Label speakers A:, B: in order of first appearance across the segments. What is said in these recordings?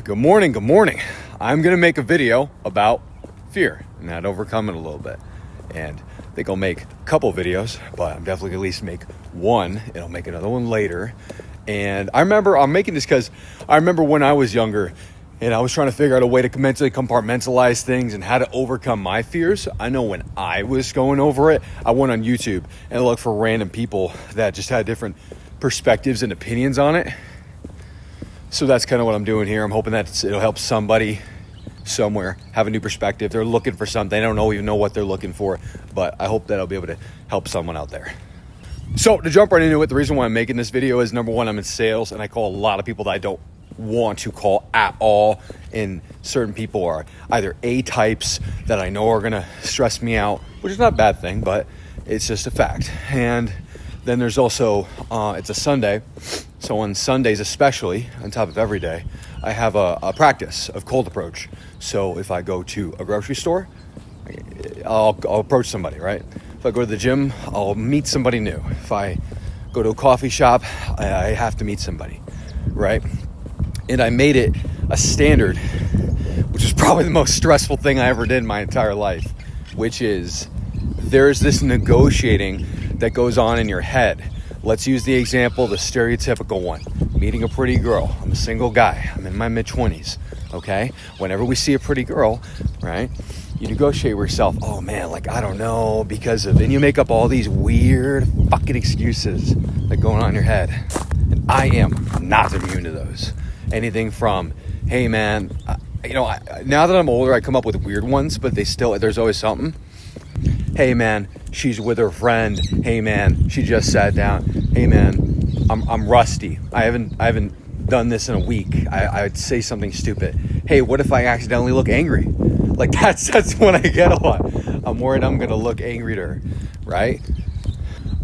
A: Good morning, good morning. I'm going to make a video about fear and how to overcome it a little bit. And I think I'll make a couple videos, but I'm definitely going to at least make one, and I'll make another one later. And I'm making this because I remember when I was younger and I was trying to figure out a way to mentally compartmentalize things and how to overcome my fears. I know when I was going over it, I went on YouTube and looked for random people that just had different perspectives and opinions on it. So that's kind of what I'm doing here. I'm hoping that it'll help somebody somewhere have a new perspective. They're looking for something. They don't even know what they're looking for, but I hope that I'll be able to help someone out there. So to jump right into it, the reason why I'm making this video is, number one, I'm in sales and I call a lot of people that I don't want to call at all. And certain people are either A types that I know are going to stress me out, which is not a bad thing, but it's just a fact. And then there's also, it's a Sunday. So on Sundays, especially on top of every day, I have a practice of cold approach. So if I go to a grocery store, I'll approach somebody, right? If I go to the gym, I'll meet somebody new. If I go to a coffee shop, I have to meet somebody, right? And I made it a standard, which is probably the most stressful thing I ever did in my entire life, which is there's this negotiating that goes on in your head. Let's use the example, the stereotypical one. Meeting a pretty girl. I'm a single guy. I'm in my mid-20s, okay? Whenever we see a pretty girl, right, you negotiate with yourself, oh man, like, I don't know, because of, and you make up all these weird fucking excuses that go on in your head. And I am not immune to those. Anything from, hey man, now that I'm older, I come up with weird ones, but there's always something. Hey man, she's with her friend. Hey man, she just sat down. Hey man, I'm rusty. I haven't done this in a week. I would say something stupid. Hey, what if I accidentally look angry? Like that's when I get a lot. I'm worried I'm gonna look angry to her, right?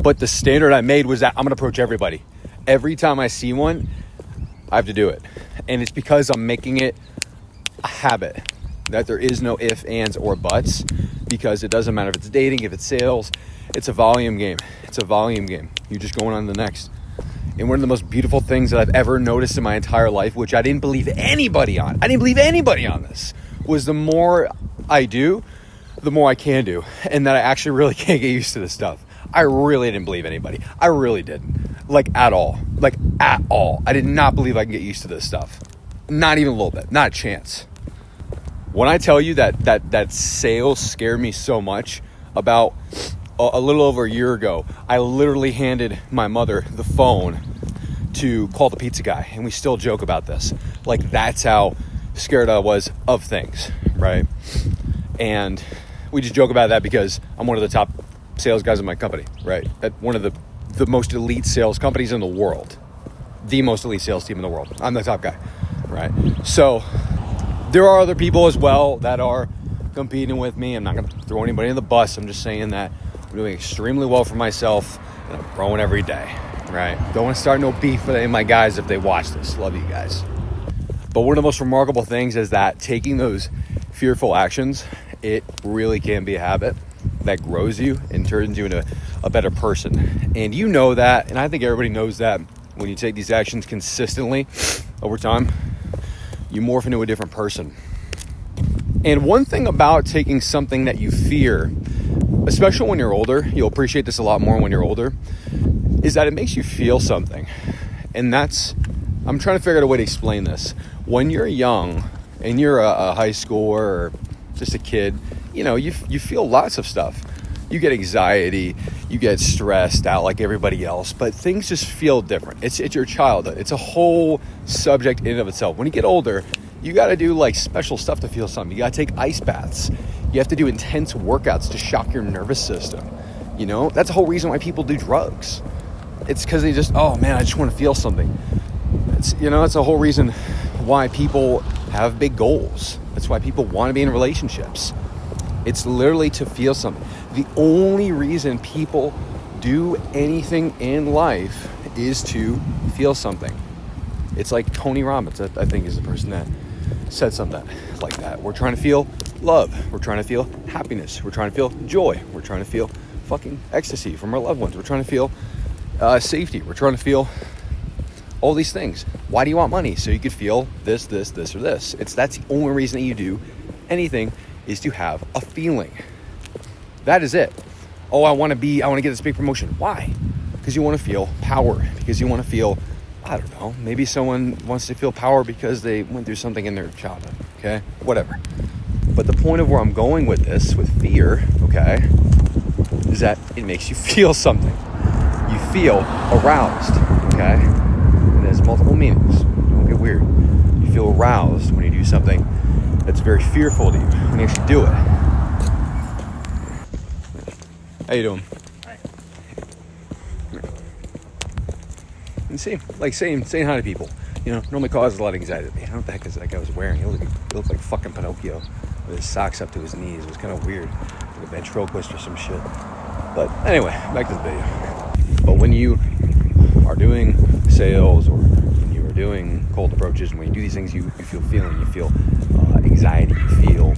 A: But the standard I made was that I'm gonna approach everybody. Every time I see one, I have to do it. And it's because I'm making it a habit that there is no ifs, ands, or buts, because it doesn't matter if it's dating, if it's sales, it's a volume game. It's a volume game. You're just going on to the next. And one of the most beautiful things that I've ever noticed in my entire life, which I didn't believe anybody on this, was the more I do, the more I can do. And that I actually really can't get used to this stuff. I really didn't believe anybody. I really didn't. At all. I did not believe I can get used to this stuff. Not even a little bit. Not a chance. When I tell you that sales scared me so much, about a little over a year ago, I literally handed my mother the phone to call the pizza guy. And we still joke about this. That's how scared I was of things, right? And we just joke about that because I'm one of the top sales guys in my company, right? At one of the most elite sales companies in the world. The most elite sales team in the world. I'm the top guy, right? So there are other people as well that are competing with me. I'm not going to throw anybody in the bus. I'm just saying that I'm doing extremely well for myself and I'm growing every day, right? Don't want to start no beef with any of my guys if they watch this. Love you guys. But one of the most remarkable things is that taking those fearful actions, it really can be a habit that grows you and turns you into a better person. And you know that, and I think everybody knows that when you take these actions consistently over time, you morph into a different person. And one thing about taking something that you fear, especially when you're older, you'll appreciate this a lot more when you're older, is that it makes you feel something. And I'm trying to figure out a way to explain this. When you're young and you're a high schooler or just a kid, you feel lots of stuff. You get anxiety, you get stressed out like everybody else, but things just feel different. It's your childhood. It's a whole subject in and of itself. When you get older, you got to do special stuff to feel something. You got to take ice baths. You have to do intense workouts to shock your nervous system. That's the whole reason why people do drugs. It's because they just, oh man, I just want to feel something. It's the whole reason why people have big goals. That's why people want to be in relationships. It's literally to feel something. The only reason people do anything in life is to feel something. It's like Tony Robbins, I think, is the person that said something like that. We're trying to feel love. We're trying to feel happiness. We're trying to feel joy. We're trying to feel fucking ecstasy from our loved ones. We're trying to feel safety. We're trying to feel all these things. Why do you want money? So you could feel this, or this. That's the only reason that you do anything, is to have a feeling. That is it. Oh, I want to get this big promotion. Why? Because you want to feel power. Because you want to feel, I don't know, maybe someone wants to feel power because they went through something in their childhood. Okay? Whatever. But the point of where I'm going with this, with fear, okay, is that it makes you feel something. You feel aroused, okay? And it has multiple meanings. Don't get weird. You feel aroused when you do something that's very fearful to you, when you actually do it. How you doing?
B: Hi.
A: And saying hi to people, normally causes a lot of anxiety. Man, what the heck is that guy was wearing? He looked like fucking Pinocchio with his socks up to his knees. It was kind of weird, like a ventriloquist or some shit. But anyway, back to the video. But when you are doing sales, or when you are doing cold approaches, and when you do these things, you feel feeling, you feel anxiety, you feel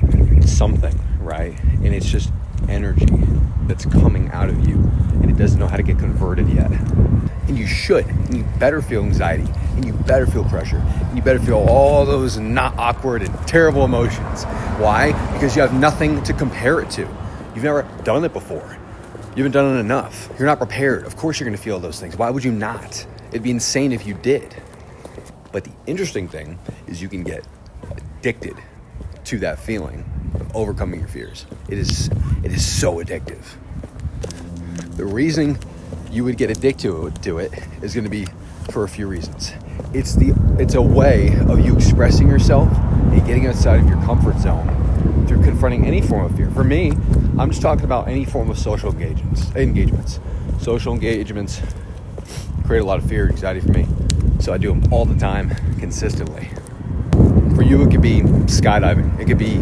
A: something, right? And it's just energy that's coming out of you, and it doesn't know how to get converted yet. And you should, and you better feel anxiety, and you better feel pressure, and you better feel all those not awkward and terrible emotions. Why? Because you have nothing to compare it to. You've never done it before. You haven't done it enough. You're not prepared. Of course you're going to feel those things. Why would you not? It'd be insane if you did. But the interesting thing is you can get addicted to that feeling of overcoming your fears. It is so addictive. The reason you would get addicted to it is going to be for a few reasons. It's a way of you expressing yourself and getting outside of your comfort zone through confronting any form of fear. For me, I'm just talking about any form of social engagements. Social engagements create a lot of fear, anxiety for me. So I do them all the time, consistently. For you, it could be skydiving. It could be,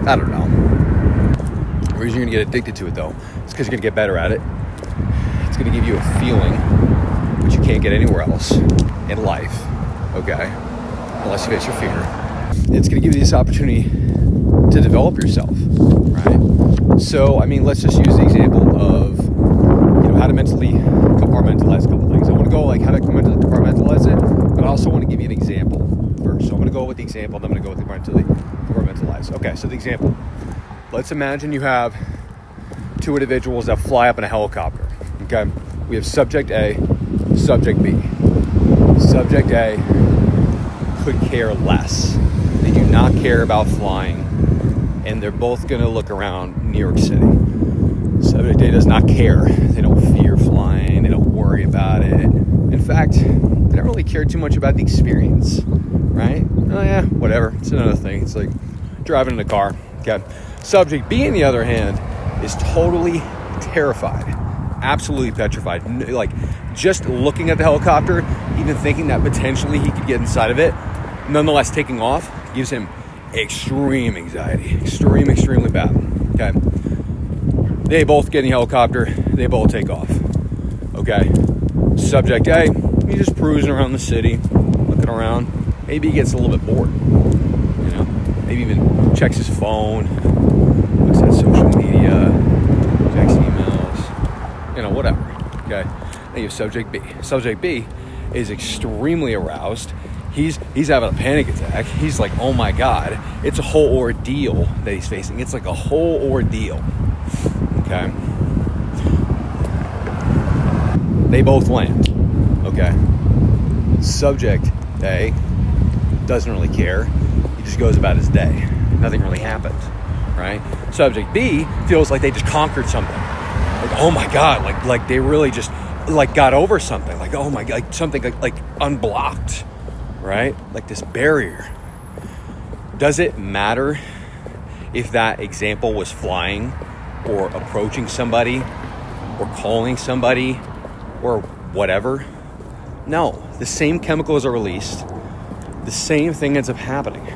A: I don't know. The reason you're going to get addicted to it, though, is because you're going to get better at it. It's going to give you a feeling which you can't get anywhere else in life, okay? Unless you face your fear. It's going to give you this opportunity to develop yourself, right? So, let's just use the example of, how to mentally compartmentalize a couple things. I want to go how to mentally compartmentalize it, but I also want to give you an example first. So I'm going to go with the example, then I'm going to go with the compartmentalize. Okay, so the example. Let's imagine you have two individuals that fly up in a helicopter. Okay, we have subject A, subject B. Subject A could care less. They do not care about flying, and they're both going to look around New York City. Subject A does not care. They don't fear flying. They don't worry about it. In fact, they don't really care too much about the experience, right? Oh yeah, whatever. It's another thing. It's like driving in a car. Okay. Subject B, on the other hand, is totally terrified, absolutely petrified. Like just looking at the helicopter, even thinking that potentially he could get inside of it, nonetheless taking off, gives him extreme anxiety, extremely bad. Okay. They both get in the helicopter. They both take off. Okay. Subject A, he's just cruising around the city, looking around. Maybe he gets a little bit bored. Maybe even checks his phone, looks at social media, checks emails, whatever. Okay. Then you have subject B. Subject B is extremely aroused. He's having a panic attack. He's like, oh my God. It's a whole ordeal that he's facing. It's like a whole ordeal. Okay. They both land. Okay. Subject A doesn't really care. He just goes about his day. Nothing really happens. Right? Subject B feels like they just conquered something. Like, oh my God. Like they really just got over something. Like, oh my God. Like something like unblocked. Right? Like this barrier. Does it matter if that example was flying or approaching somebody or calling somebody or whatever? No. The same chemicals are released. The same thing ends up happening.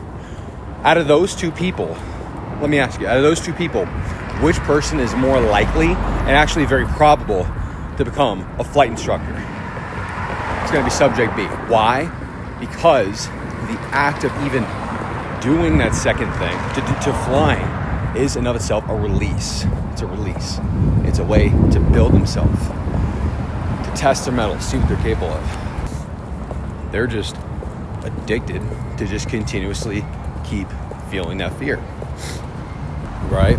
A: Out of those two people, let me ask you, out of those two people, which person is more likely and actually very probable to become a flight instructor? It's going to be subject B. Why? Because the act of even doing that second thing, to flying, is in of itself a release. It's a release. It's a way to build themselves, to test their mettle, see what they're capable of. They're just addicted to just continuously keep feeling that fear, right?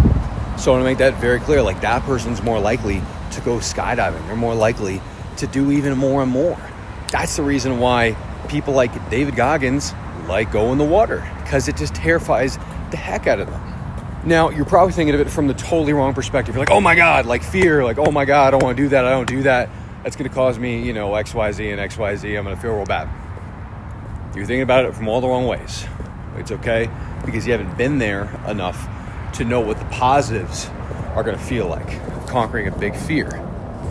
A: So I want to make that very clear. Like, that person's more likely to go skydiving. They're more likely to do even more and more. That's the reason why people like David Goggins like go in the water, because it just terrifies the heck out of them. Now, you're probably thinking of it from the totally wrong perspective. You're like, oh my God, like fear, like, oh my God, I don't want to do that. I don't do that. That's going to cause me, X, Y, Z and X, Y, Z. I'm going to feel real bad. You're thinking about it from all the wrong ways. It's okay, because you haven't been there enough to know what the positives are going to feel like conquering a big fear.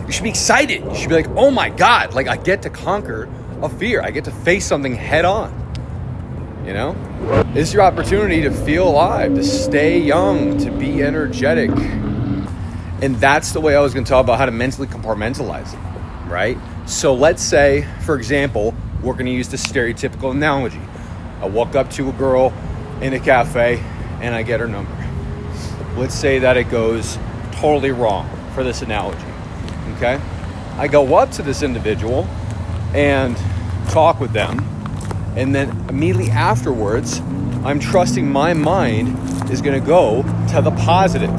A: You should be excited. You should be like, oh my God, like I get to conquer a fear. I get to face something head on. This is your opportunity to feel alive, to stay young, to be energetic. And that's the way I was going to talk about how to mentally compartmentalize it, right? So let's say, for example, we're going to use the stereotypical analogy. I walk up to a girl in a cafe and I get her number. Let's say that it goes totally wrong for this analogy, okay? I go up to this individual and talk with them, and then immediately afterwards, I'm trusting my mind is going to go to the positive,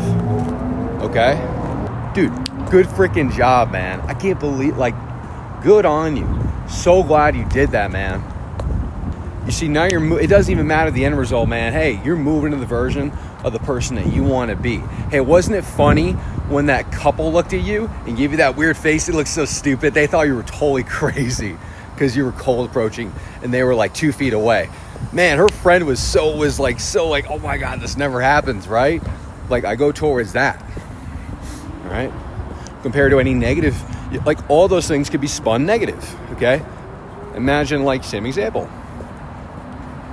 A: okay? Dude, good freaking job, man. I can't believe, good on you. So glad you did that, man. You see, now it doesn't even matter the end result, man. Hey, you're moving to the version of the person that you want to be. Hey, wasn't it funny when that couple looked at you and gave you that weird face? It looked so stupid. They thought you were totally crazy because you were cold approaching and they were like 2 feet away. Man, her friend was like, oh my God, this never happens, right? Like, I go towards that, all right? Compared to any negative, like all those things could be spun negative, okay? Imagine, same example.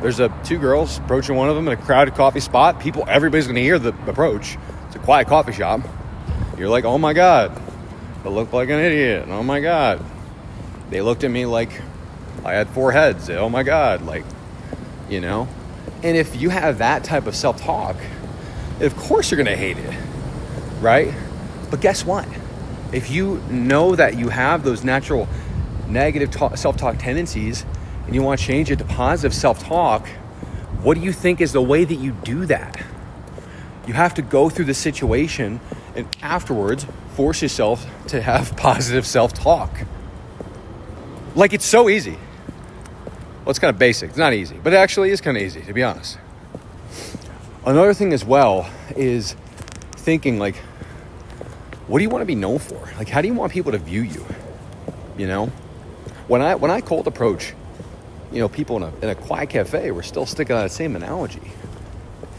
A: There's two girls approaching one of them in a crowded coffee spot. Everybody's going to hear the approach. It's a quiet coffee shop. You're like, oh my God, I look like an idiot. Oh my God. They looked at me like I had 4 heads. Oh my God. And if you have that type of self-talk, of course you're going to hate it, right? But guess what? If you know that you have those natural negative self-talk tendencies, and you want to change it to positive self-talk, what do you think is the way that you do that? You have to go through the situation and afterwards force yourself to have positive self-talk. It's so easy. Well, it's kind of basic. It's not easy, but it actually is kind of easy, to be honest. Another thing as well is thinking what do you want to be known for? How do you want people to view you? When I cold approach, people in a quiet cafe, we're still sticking on that same analogy.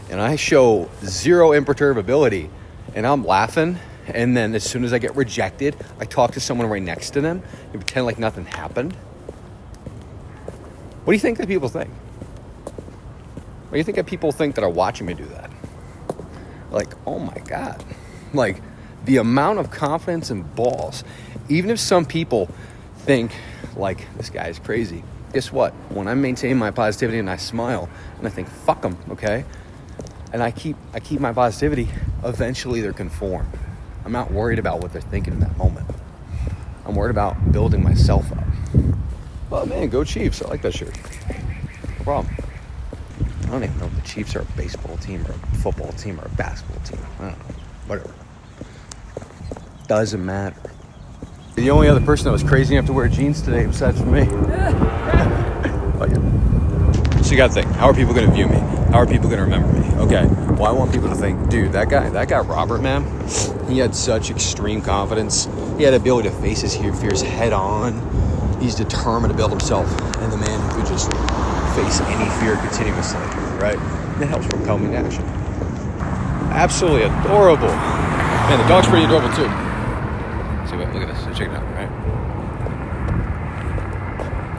A: And I show zero imperturbability and I'm laughing. And then as soon as I get rejected, I talk to someone right next to them and pretend like nothing happened. What do you think that people think? What do you think that people think that are watching me do that? Oh my God. The amount of confidence and balls, even if some people think this guy is crazy, guess what? When I maintain my positivity and I smile and I think, fuck them, okay? And I keep my positivity, eventually they're conformed. I'm not worried about what they're thinking in that moment. I'm worried about building myself up. Oh man, go Chiefs. I like that shirt. No problem. I don't even know if the Chiefs are a baseball team or a football team or a basketball team. I don't know. Whatever. Doesn't matter. The only other person that was crazy enough to wear jeans today besides for me. Oh, yeah. So you gotta think, how are people gonna view me? How are people gonna remember me? Okay, well, I want people to think, dude, that guy Robert, man, he had such extreme confidence. He had the ability to face his fears head on. He's determined to build himself, and the man who could just face any fear continuously, right? And it helps propel me to action. Absolutely adorable. Man, the dog's pretty adorable too. See what? Look at this. Check it out, right?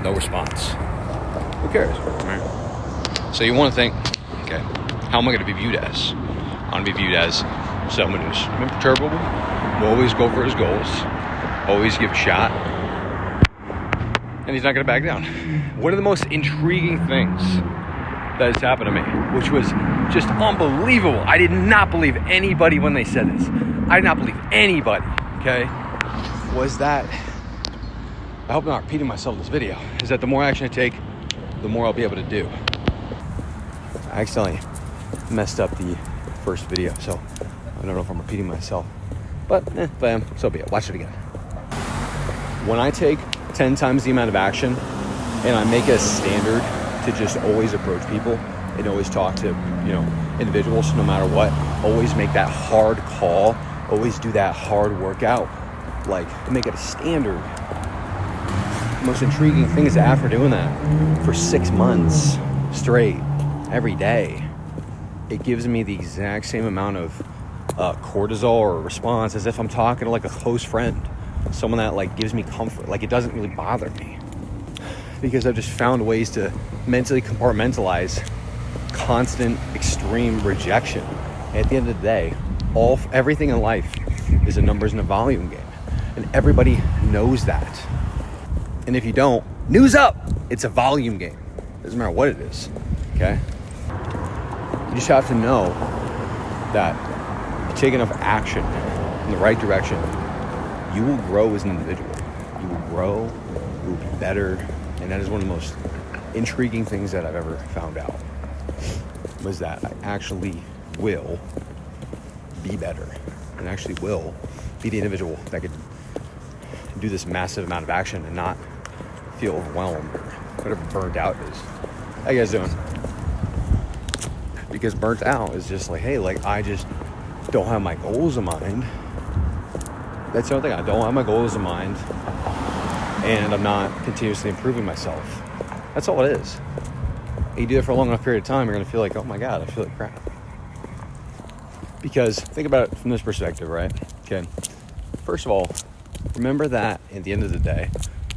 A: No response. Who cares, right? So you want to think, okay, how am I going to be viewed as? I want to be viewed as someone who's imperturbable, will always go for his goals, always give a shot, and he's not going to back down. One of the most intriguing things that has happened to me, which was just unbelievable. I did not believe anybody when they said this. I did not believe anybody, okay? Was that I hope I'm not repeating myself in this video, is that the more action I take, the more I'll be able to do. I accidentally messed up the first video, so I don't know if I'm repeating myself. But if I am, so be it. Watch it again. When I take 10 times the amount of action and I make it a standard to just always approach people and always talk to, individuals no matter what, always make that hard call, always do that hard workout, like make it a standard. The most intriguing thing is that after doing that for 6 months straight, every day, it gives me the exact same amount of cortisol or response as if I'm talking to like a close friend, someone that like gives me comfort. Like it doesn't really bother me because I've just found ways to mentally compartmentalize constant extreme rejection. And at the end of the day, everything in life is a numbers and a volume game, and everybody knows that. And if you don't, news up, it's a volume game. Doesn't matter what it is, okay? You just have to know that if you take enough action in the right direction, you will grow as an individual. You will grow, you will be better, and that is one of the most intriguing things that I've ever found out, was that I actually will be better and actually will be the individual that could do this massive amount of action and not feel overwhelmed or whatever burnt out is. How you guys doing? Because burnt out is just like, hey, like I just don't have my goals in mind. That's the only thing. I don't have my goals in mind, and I'm not continuously improving myself. That's all it is. And you do it for a long enough period of time, you're gonna feel like, oh my God, I feel like crap. Because think about it from this perspective, right? Okay. First of all, remember that at the end of the day,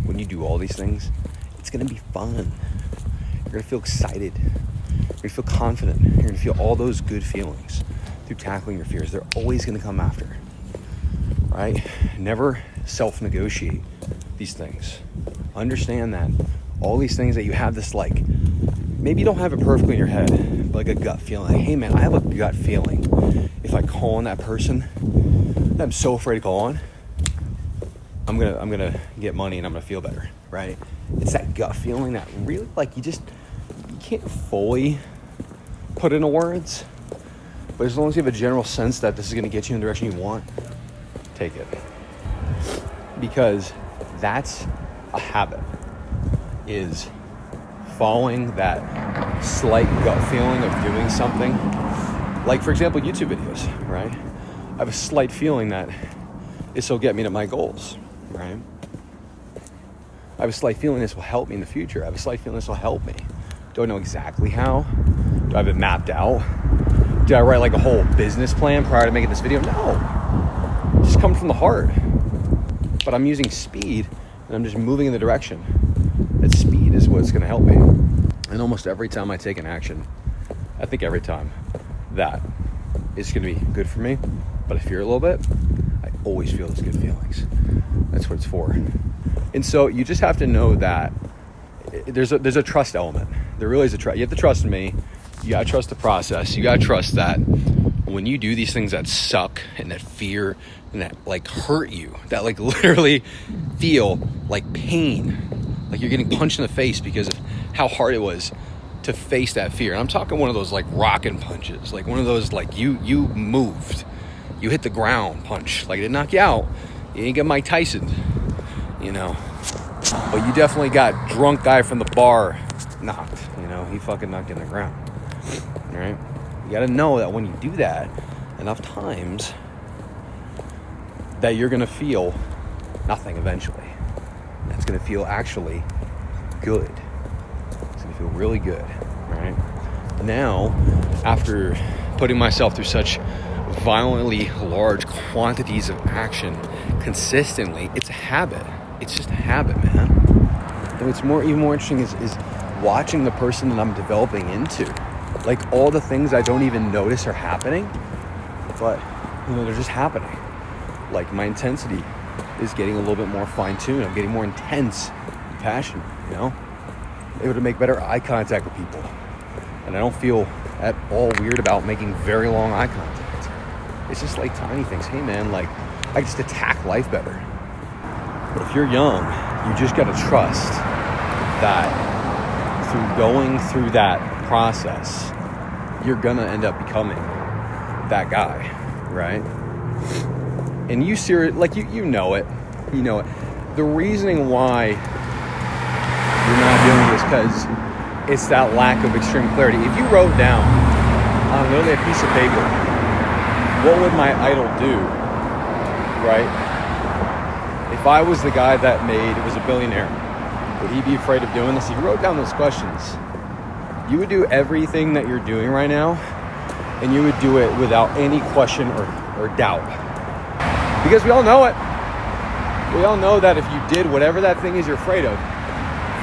A: when you do all these things, it's gonna be fun. You're gonna feel excited. You're gonna feel confident. You're gonna feel all those good feelings through tackling your fears. They're always gonna come after, right? Never self-negotiate these things. Understand that all these things that you have this, like, maybe you don't have it perfectly in your head, but like a gut feeling. Like, hey man, I have a gut feeling. If I call on that person that I'm so afraid to call on, I'm gonna get money and I'm gonna feel better, right? It's that gut feeling that really, like, you can't fully put into words, but as long as you have a general sense that this is gonna get you in the direction you want, take it. Because that's a habit, is following that slight gut feeling of doing something. Like, for example, YouTube videos, right? I have a slight feeling that this will get me to my goals, right? I have a slight feeling this will help me in the future. I have a slight feeling this will help me. Do I know exactly how? Do I have it mapped out? Did I write like a whole business plan prior to making this video? No. It just comes from the heart. But I'm using speed and I'm just moving in the direction. That speed is what's going to help me. And almost every time I take an action, I think every time, that is going to be good for me. But I fear a little bit, I always feel those good feelings. That's what it's for. And so you just have to know that there's a trust element. There really is a trust. You have to trust me. You got to trust the process. You got to trust that when you do these things that suck and that fear and that like hurt you, that like literally feel like pain, like you're getting punched in the face because of how hard it was to face that fear. And I'm talking one of those like rockin' punches, like one of those like you moved, you hit the ground punch, like it didn't knock you out. You didn't get Mike Tyson, but you definitely got drunk guy from the bar knocked, he fucking knocked you in the ground. All right, you got to know that when you do that enough times, that you're gonna feel nothing eventually. That's gonna feel actually good. It's gonna feel really good, right? Now, after putting myself through such violently large quantities of action consistently, it's a habit. It's just a habit, man. And what's even more interesting is watching the person that I'm developing into. Like all the things I don't even notice are happening, but they're just happening. Like my intensity is getting a little bit more fine-tuned. I'm getting more intense and passionate, able to make better eye contact with people. And I don't feel at all weird about making very long eye contact. It's just like tiny things. Hey man, like I just attack life better. But if you're young, you just got to trust that through going through that process, you're going to end up becoming that guy, right? And you know it. You know it. The reasoning why you're not doing this because it's that lack of extreme clarity. If you wrote down on literally a piece of paper, what would my idol do, right? If I was the guy that was a billionaire, would he be afraid of doing this? If you wrote down those questions, you would do everything that you're doing right now, and you would do it without any question or doubt. Because we all know it. We all know that if you did whatever that thing is you're afraid of,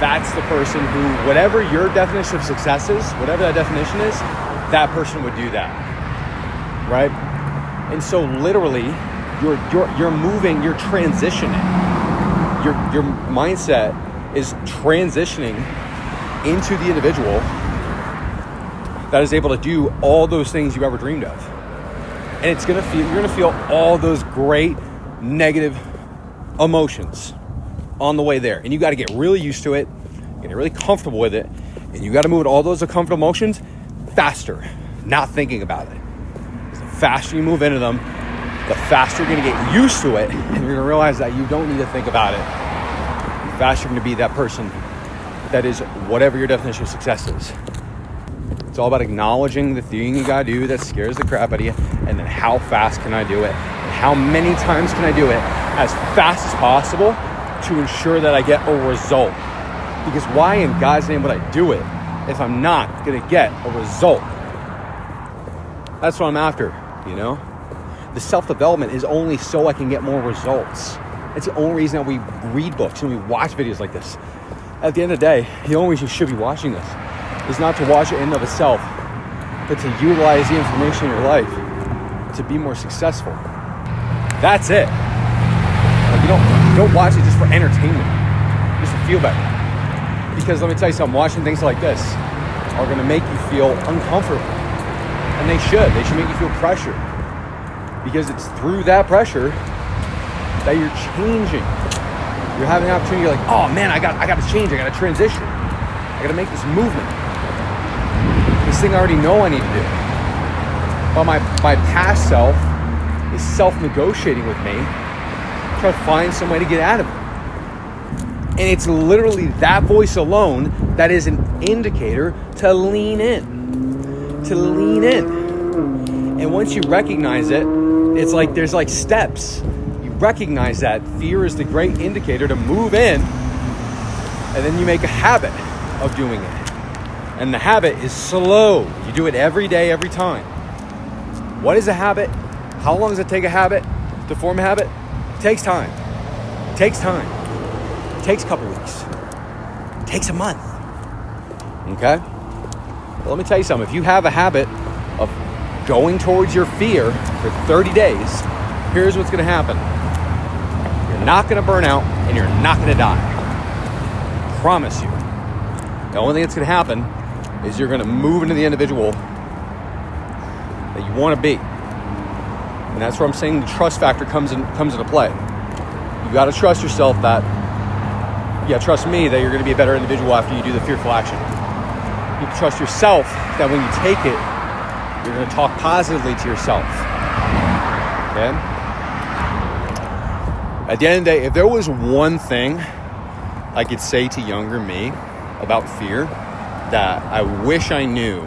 A: that's the person who, whatever your definition of success is, whatever that definition is, that person would do that, right? And so literally, you're moving, you're transitioning. Your mindset is transitioning into the individual that is able to do all those things you ever dreamed of. And you're gonna feel all those great negative emotions on the way there. And you got to get really used to it, get really comfortable with it, and you got to move all those uncomfortable emotions faster, not thinking about it. Because the faster you move into them, the faster you're going to get used to it, and you're going to realize that you don't need to think about it. The faster you're going to be that person that is whatever your definition of success is. It's all about acknowledging the thing you got to do that scares the crap out of you, and then how fast can I do it, and how many times can I do it as fast as possible to ensure that I get a result. Because why in God's name would I do it if I'm not going to get a result? That's what I'm after, you know? The self-development is only so I can get more results. It's the only reason that we read books and we watch videos like this. At the end of the day, the only reason you should be watching this is not to watch it in and of itself, but to utilize the information in your life to be more successful. That's it. Like you don't watch it just for entertainment, just to feel better. Because let me tell you something, watching things like this are going to make you feel uncomfortable. And they should make you feel pressure. Because it's through that pressure that you're changing. You're having an opportunity, you're like, oh man, I got to change, I got to transition. I got to make this movement. This thing I already know I need to do. But my past self is self-negotiating with me, try to find some way to get out of it. And it's literally that voice alone that is an indicator to lean in. To lean in. And once you recognize it, it's like there's like steps. You recognize that fear is the great indicator to move in, and then you make a habit of doing it. And the habit is slow. You do it every day, every time. What is a habit? How long does it take a habit to form a habit? It takes time. It takes time. It takes a couple weeks. It takes a month. Okay? Well, let me tell you something. If you have a habit of going towards your fear for 30 days, here's what's going to happen. You're not going to burn out and you're not going to die. I promise you. The only thing that's going to happen is you're going to move into the individual that you want to be. And that's where I'm saying the trust factor comes into play. You got to trust yourself trust me that you're going to be a better individual after you do the fearful action. You can trust yourself that when you take it, you're going to talk positively to yourself. Okay? At the end of the day, if there was one thing I could say to younger me about fear that I wish I knew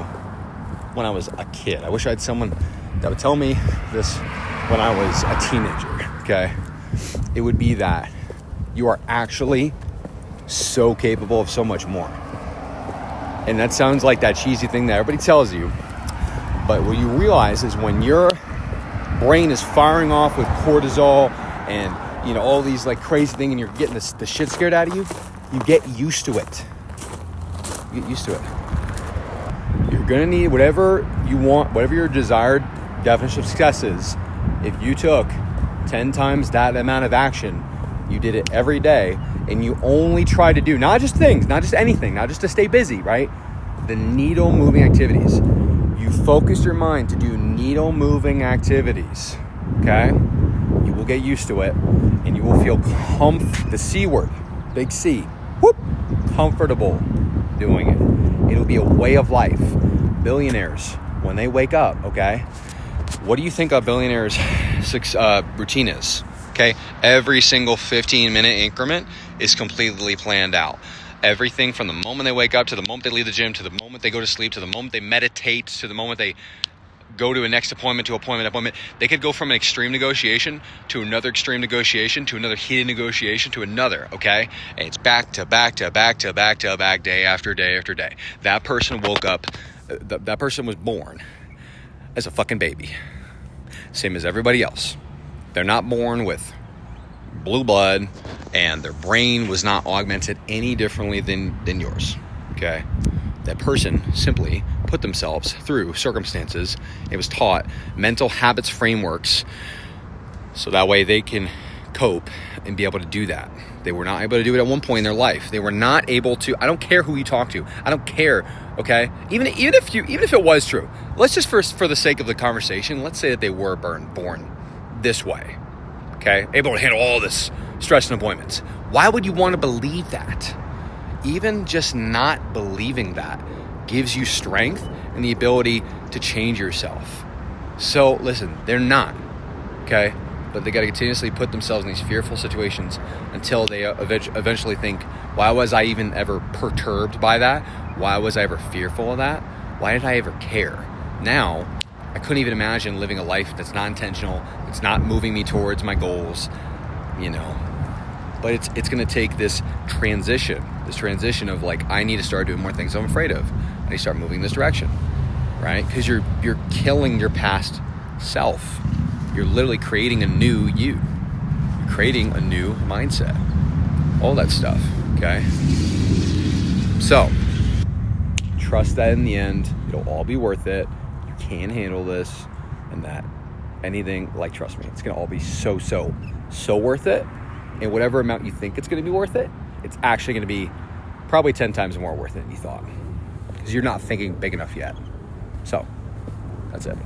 A: when I was a kid, I wish I had someone that would tell me this when I was a teenager, okay? It would be that you are actually so capable of so much more. And that sounds like that cheesy thing that everybody tells you. But what you realize is when your brain is firing off with cortisol and, you know, all these like crazy things and you're getting the shit scared out of you, you get used to it. You get used to it. You're going to need whatever you want, whatever your desired definition of success is. If you took 10 times that amount of action, you did it every day, and you only try to do, not just things, not just anything, not just to stay busy, right? The needle moving activities. You focus your mind to do needle moving activities, okay? You will get used to it, and you will feel the C word, big C, whoop, comfortable doing it. It'll be a way of life. Billionaires, when they wake up, okay, what do you think a billionaire's routine is? Okay, every single 15-minute increment is completely planned out. Everything from the moment they wake up to the moment they leave the gym, to the moment they go to sleep, to the moment they meditate, to the moment they go to a next appointment, they could go from an extreme negotiation to another extreme negotiation to another heated negotiation to another, okay? And it's back to back to back to back to back, day after day after day. That person woke up, that person was born as a fucking baby. Same as everybody else. They're not born with blue blood, and their brain was not augmented any differently than yours, okay? That person simply put themselves through circumstances. It was taught mental habits frameworks so that way they can cope and be able to do that. They were not able to do it at one point in their life. They were not able to. I don't care who you talk to. I don't care, okay? Even if it was true, let's just for the sake of the conversation, let's say that they were born this way, okay? Able to handle all this stress and appointments. Why would you want to believe that? Even just not believing that gives you strength and the ability to change yourself. So listen, they're not, okay? But they got to continuously put themselves in these fearful situations until they eventually think, why was I even ever perturbed by that? Why was I ever fearful of that? Why did I ever care? Now, I couldn't even imagine living a life that's not intentional, it's not moving me towards my goals, you know. But it's going to take this transition of like, I need to start doing more things I'm afraid of. I need to start moving in this direction, right? Because you're killing your past self. You're literally creating a new you. You're creating a new mindset. All that stuff, okay? So, trust that in the end, it'll all be worth it. You can handle this, and that anything, like, trust me, it's going to all be so worth it. And whatever amount you think it's going to be worth it, it's actually going to be probably 10 times more worth it than you thought. Because you're not thinking big enough yet. So, that's it.